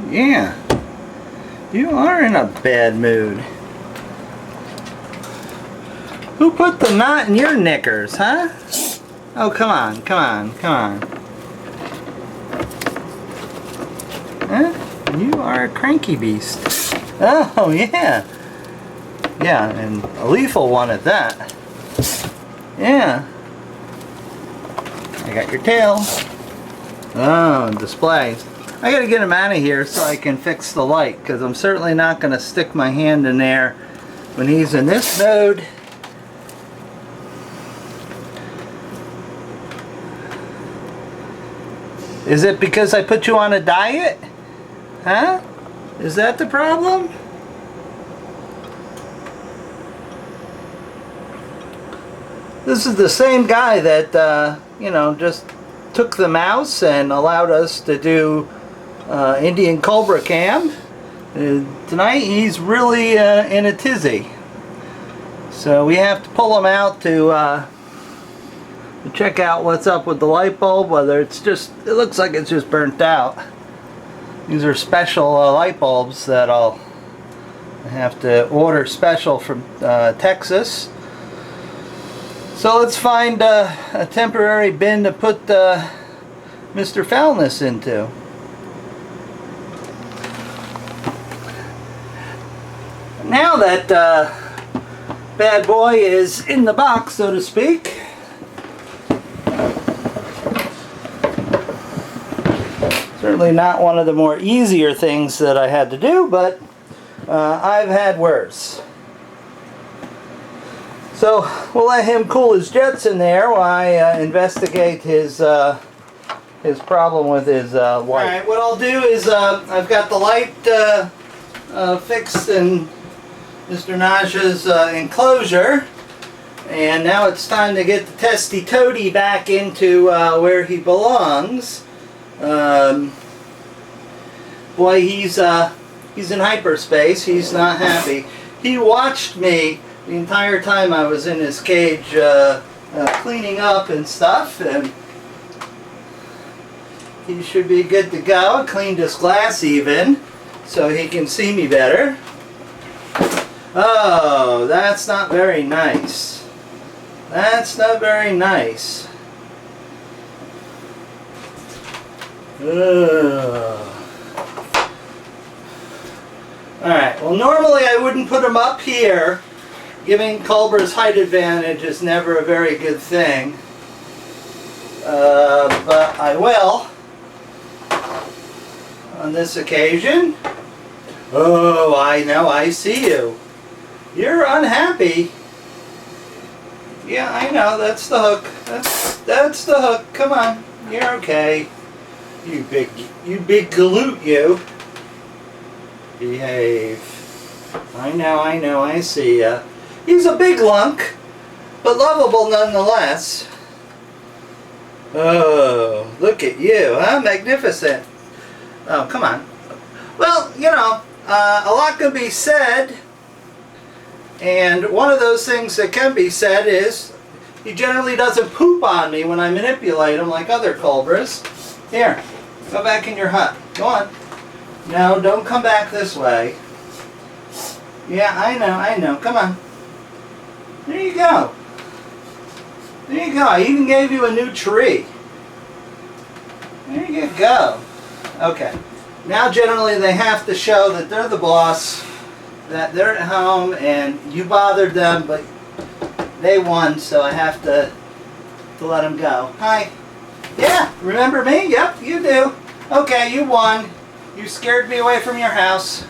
Yeah. You are in a bad mood. Who put the knot in your knickers, huh? Oh, come on, come on, come on. Huh? You are a cranky beast. Oh, yeah. Yeah, and a lethal one at that. Yeah. I got your tail. Oh, display. I gotta get him out of here so I can fix the light, because I'm certainly not gonna stick my hand in there when he's in this mode. Is it because I put you on a diet? Huh? Is that the problem? This is the same guy that, you know, just took the mouse and allowed us to do Indian Cobra Cam. Tonight he's really in a tizzy. So we have to pull him out to check out what's up with the light bulb, whether it's just, it looks like it's just burnt out. These are special light bulbs that I'll have to order special from Texas. So let's find a temporary bin to put Mr. Foulness into. Now that bad boy is in the box, so to speak, certainly not one of the more easier things that I had to do, but I've had worse. So we'll let him cool his jets in there while I investigate his problem with his light. Alright, what I'll do is I've got the light fixed in Mr. Naja's enclosure, and now it's time to get the testy toady back into where he belongs. Boy, he's in hyperspace. He's not happy. He watched me the entire time I was in his cage cleaning up and stuff, and he should be good to go. I cleaned his glass even so he can see me better. Oh, that's not very nice. That's not very nice. Alright, well normally I wouldn't put him up here. Giving Culber's height advantage is never a very good thing. But I will on this occasion. Oh, I know, I see you. You're unhappy. Yeah, I know, that's the hook. That's the hook. Come on, you're okay. You big galoot, you. Behave. I know, I see ya. He's a big lunk, but lovable nonetheless. Oh, look at you, huh? Magnificent. Oh, come on. Well, you know, a lot can be said, and one of those things that can be said is he generally doesn't poop on me when I manipulate him like other cobras. Here, go back in your hut. Go on. No, don't come back this way. Yeah, I know. Come on. There you go. There you go. I even gave you a new tree. There you go. Okay. Now generally they have to show that they're the boss, that they're at home, and you bothered them, but they won, so I have to let them go. Hi. Yeah, remember me? Yep, you do. Okay, you won. You scared me away from your house.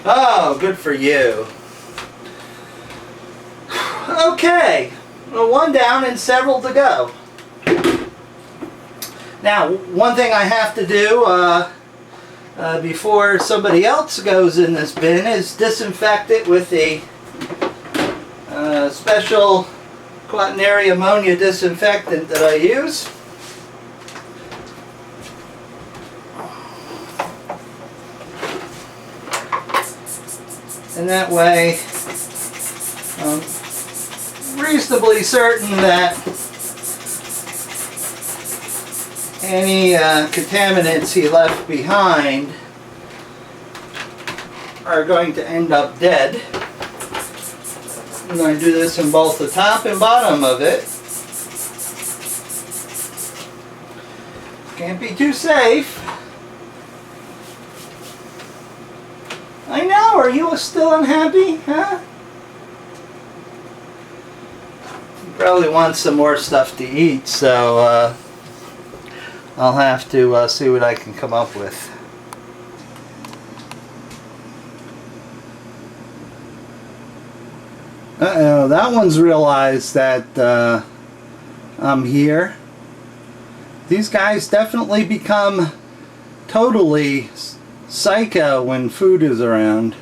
Oh, good for you. Okay, well, one down and several to go. Now, one thing I have to do before somebody else goes in this bin is disinfect it with the special quaternary ammonia disinfectant that I use. And that way, I'm reasonably certain that any contaminants he left behind are going to end up dead. I'm going to do this in both the top and bottom of it. Can't be too safe. I know, are you still unhappy? Huh? You probably want some more stuff to eat, so I'll have to see what I can come up with. Uh-oh, that one's realized that I'm here. These guys definitely become totally psycho when food is around.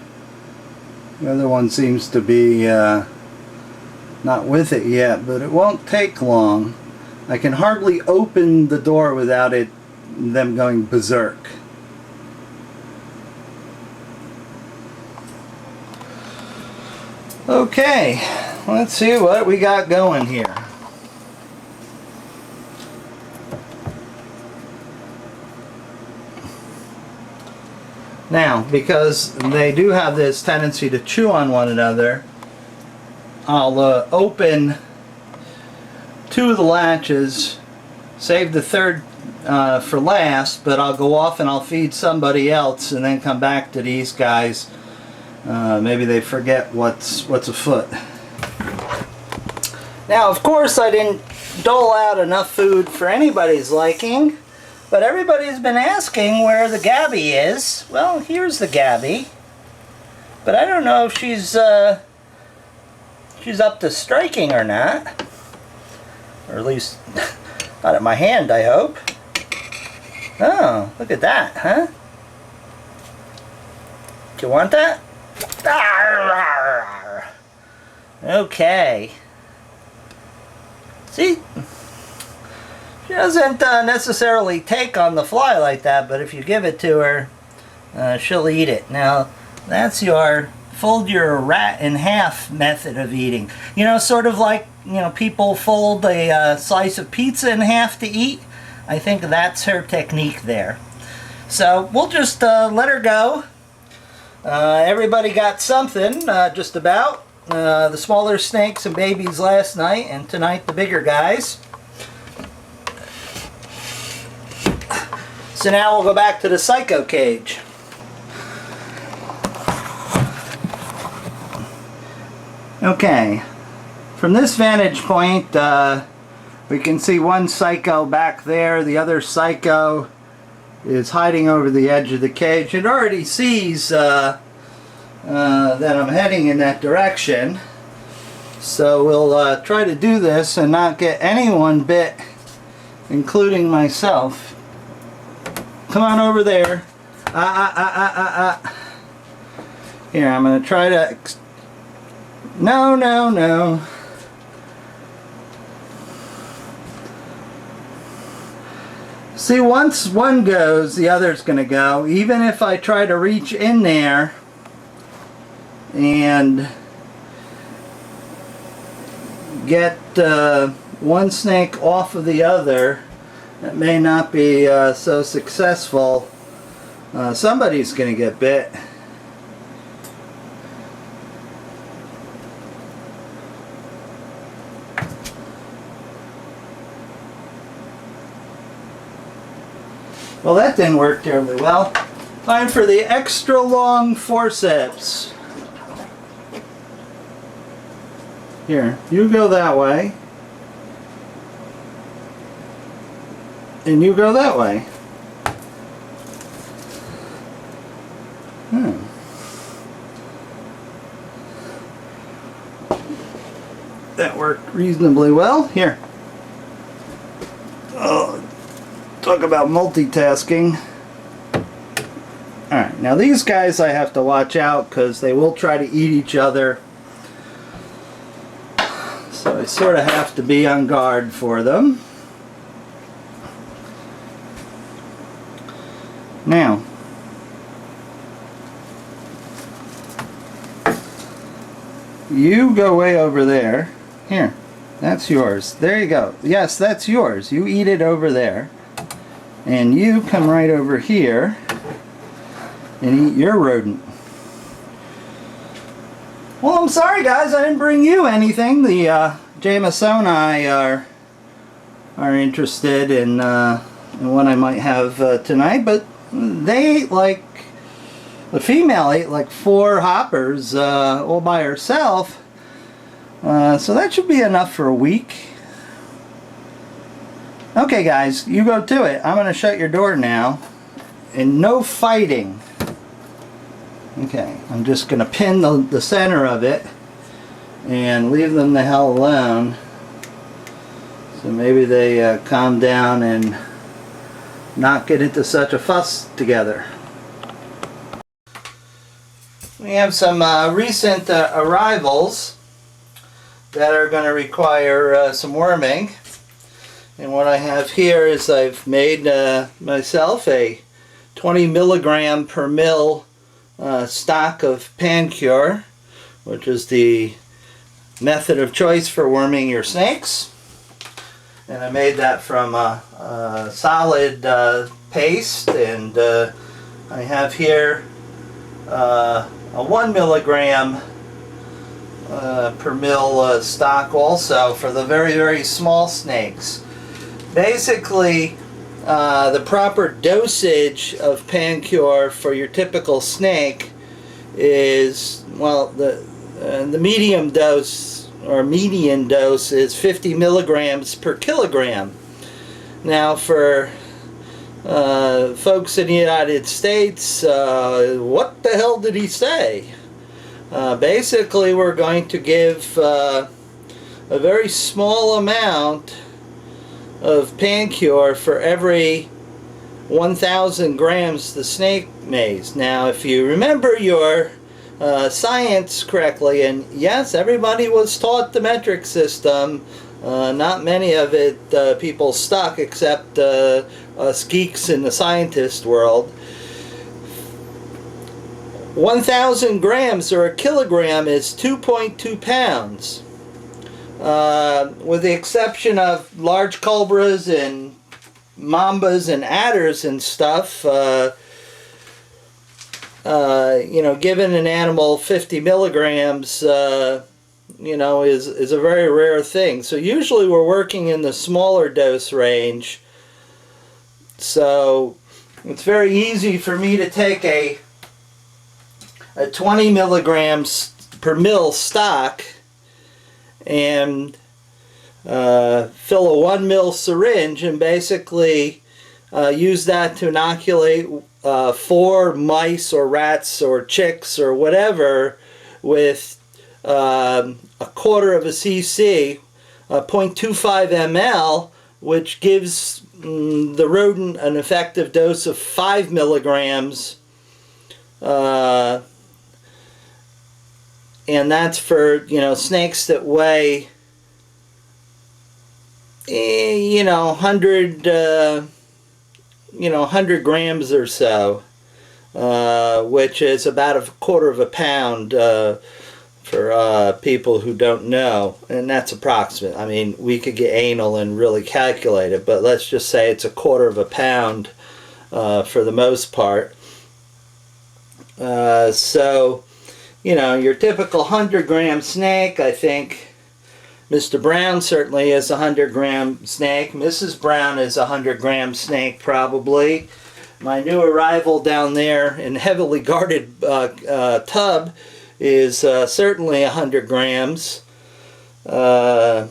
The other one seems to be not with it yet, but it won't take long. I can hardly open the door without them going berserk. Okay, let's see what we got going here. Now, because they do have this tendency to chew on one another, I'll open 2 of the latches, save the third for last, but I'll go off and I'll feed somebody else and then come back to these guys. Maybe they forget what's afoot. Now, of course, I didn't dole out enough food for anybody's liking. But everybody's been asking where the Gabby is. Well, here's the Gabby. But I don't know if she's up to striking or not. Or at least not at my hand, I hope. Oh, look at that, huh? Do you want that? Okay. See? She doesn't necessarily take on the fly like that, but if you give it to her, she'll eat it. Now, that's your fold your rat in half method of eating. You know, sort of like, you know, people fold a slice of pizza in half to eat. I think that's her technique there. So we'll just let her go. Everybody got something, just about. The smaller snakes and babies last night, and tonight the bigger guys. So now we'll go back to the Psyco Cage. Okay, from this vantage point, we can see one Psycho back there. The other Psycho is hiding over the edge of the cage. It already sees that I'm heading in that direction. So we'll try to do this and not get anyone bit, including myself. Come on over there. Here, I'm going to try to... No, no, no. See, once one goes, the other's going to go. Even if I try to reach in there and get one snake off of the other, it may not be so successful. Somebody's going to get bit. Well, that didn't work terribly well. Time for the extra long forceps. Here, you go that way. And you go that way. That worked reasonably well. Here. Oh, talk about multitasking. Alright, now these guys I have to watch out because they will try to eat each other. So I sort of have to be on guard for them. Now, you go way over there. Here, that's yours. There you go. Yes, that's yours. You eat it over there. And you come right over here and eat your rodent. sorry guys, I didn't bring you anything. The Jamesoni are interested in what I might have tonight, but they ate like, the female ate like 4 hoppers all by herself. So that should be enough for a week. Okay guys, you go to it. I'm going to shut your door now. And no fighting. Okay, I'm just going to pin the center of it and leave them the hell alone. So maybe they calm down and not get into such a fuss together. We have some recent arrivals that are going to require some worming. And what I have here is I've made myself a 20 milligram per mil stock of PanCure, which is the method of choice for worming your snakes. And I made that from solid paste, and I have here a 1 milligram per mil stock also for the very, very small snakes. Basically, the proper dosage of PanCure for your typical snake is, well, the medium dose or median dose is 50 milligrams per kilogram. Now for folks in the United States, what the hell did he say? Basically, we're going to give a very small amount of PanCure for every 1,000 grams the snake weighs. Now, if you remember your science correctly, and yes, everybody was taught the metric system, not many of it people stuck except us geeks in the scientist world. 1,000 grams or a kilogram is 2.2 pounds. With the exception of large cobras and mambas and adders and stuff, you know, giving an animal 50 milligrams, you know, is a very rare thing. So usually we're working in the smaller dose range. So it's very easy for me to take a 20 milligrams per mil stock and fill a 1 mil syringe and basically use that to inoculate 4 mice or rats or chicks or whatever with a quarter of a cc, 0.25 ml, which gives the rodent an effective dose of 5 milligrams. And that's for, you know, snakes that weigh, you know, 100, you know, 100 grams or so, which is about a quarter of a pound for people who don't know, and that's approximate. I mean, we could get anal and really calculate it, but let's just say it's a quarter of a pound for the most part. So, you know, your typical 100-gram snake, I think Mr. Brown certainly is a 100-gram snake. Mrs. Brown is a 100-gram snake probably. My new arrival down there in heavily guarded tub is certainly 100 grams. Mr.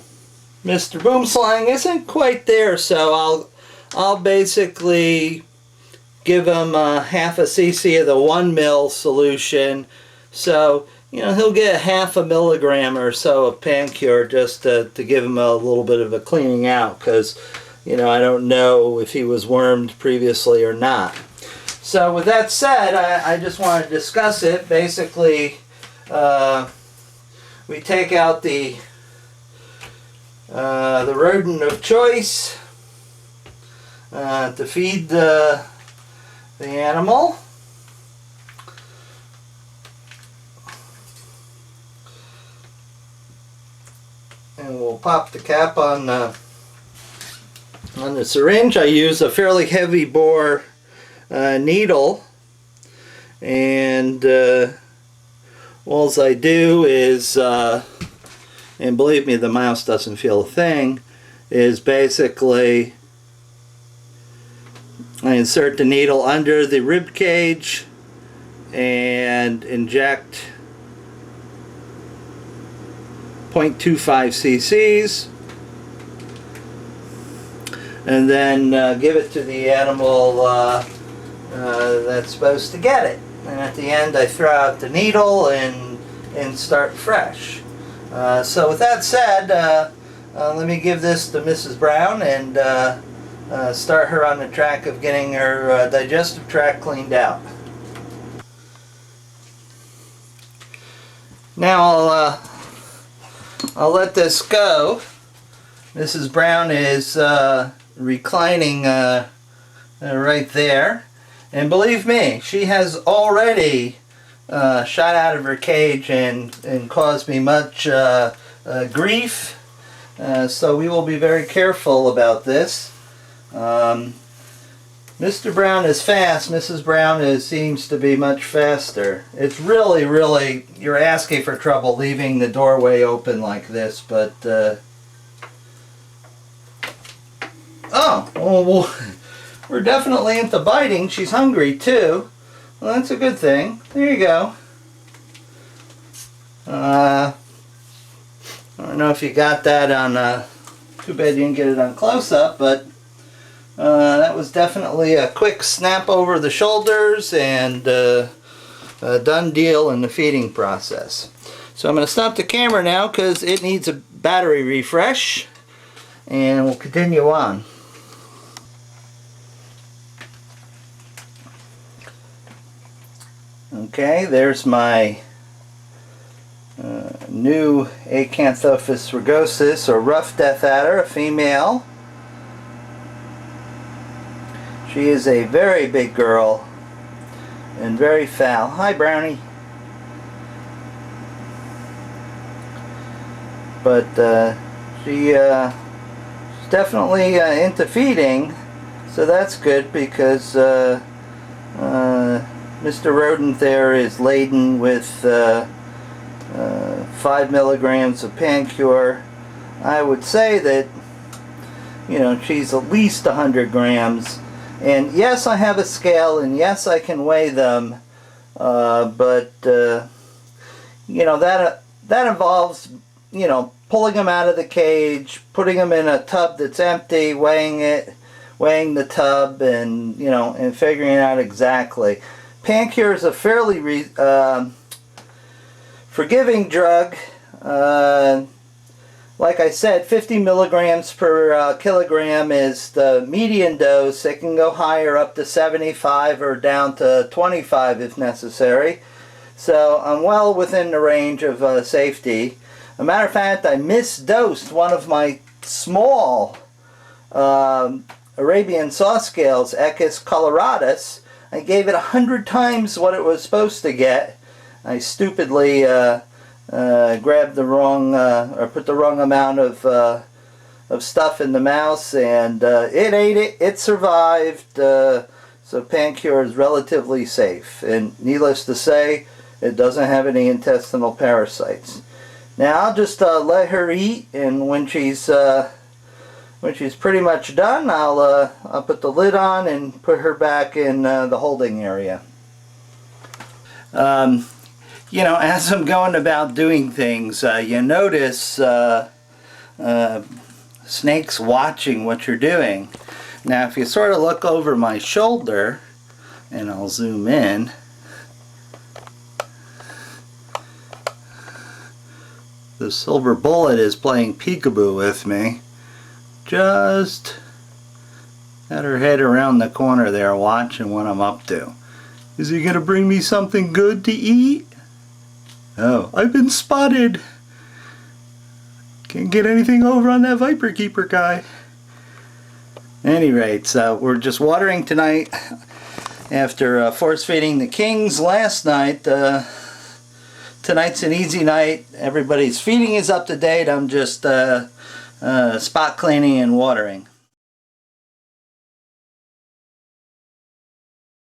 Boomslang isn't quite there, so I'll basically give him half a cc of the 1 mil solution. So, you know, he'll get half a milligram or so of PanCure just to give him a little bit of a cleaning out, because, you know, I don't know if he was wormed previously or not. So with that said, I just want to discuss it. Basically, we take out the rodent of choice to feed the animal. And we'll pop the cap on the syringe. I use a fairly heavy bore needle, and All I do is, and believe me, the mouse doesn't feel a thing, is basically I insert the needle under the rib cage and inject 0.25 cc's, and then give it to the animal that's supposed to get it. And at the end I throw out the needle and start fresh. So with that said, let me give this to Mrs. Brown and start her on the track of getting her digestive tract cleaned out. Now I'll let this go. Mrs. Brown is reclining right there, and believe me, she has already shot out of her cage and caused me much grief. So we will be very careful about this. Mr. Brown is fast. Mrs. Brown seems to be much faster. It's really, you're asking for trouble leaving the doorway open like this, but oh, well, we're definitely into biting. She's hungry too. Well, that's a good thing. There you go. I don't know if you got that on, too bad you didn't get it on close-up, but that was definitely a quick snap over the shoulders and a done deal in the feeding process. So I'm going to stop the camera now because it needs a battery refresh, and we'll continue on. Okay, there's my new Acanthopus rugosus, or rough death adder, a female. She is a very big girl and very foul. Hi, Brownie. But she's definitely into feeding, so that's good because Mr. Rodent there is laden with 5 milligrams of Pancure. I would say that, you know, she's at least 100 grams. And yes, I have a scale, and yes, I can weigh them, but you know, that involves, you know, pulling them out of the cage, putting them in a tub that's empty, weighing the tub, and, you know, and figuring out exactly. Pancure is a fairly forgiving drug. Like I said, 50 milligrams per kilogram is the median dose. It can go higher, up to 75 or down to 25 if necessary. So I'm well within the range of safety. As a matter of fact, I misdosed one of my small Arabian saw scales, Echis coloratus. I gave it 100 times what it was supposed to get. I stupidly grabbed the wrong, or put the wrong amount of stuff in the mouse, and it ate it. It survived. So Pancure is relatively safe, and needless to say, it doesn't have any intestinal parasites. Now I'll just let her eat, and when she's pretty much done, I'll put the lid on and put her back in the holding area. You know, as I'm going about doing things, you notice snakes watching what you're doing. Now, if you sort of look over my shoulder, and I'll zoom in, the silver bullet is playing peekaboo with me. Just had her head around the corner there watching what I'm up to. Is he gonna bring me something good to eat? Oh, I've been spotted. Can't get anything over on that Viperkeeper guy. Any rate, so we're just watering tonight after force feeding the kings last night. Tonight's an easy night. Everybody's feeding is up to date. I'm just spot cleaning and watering.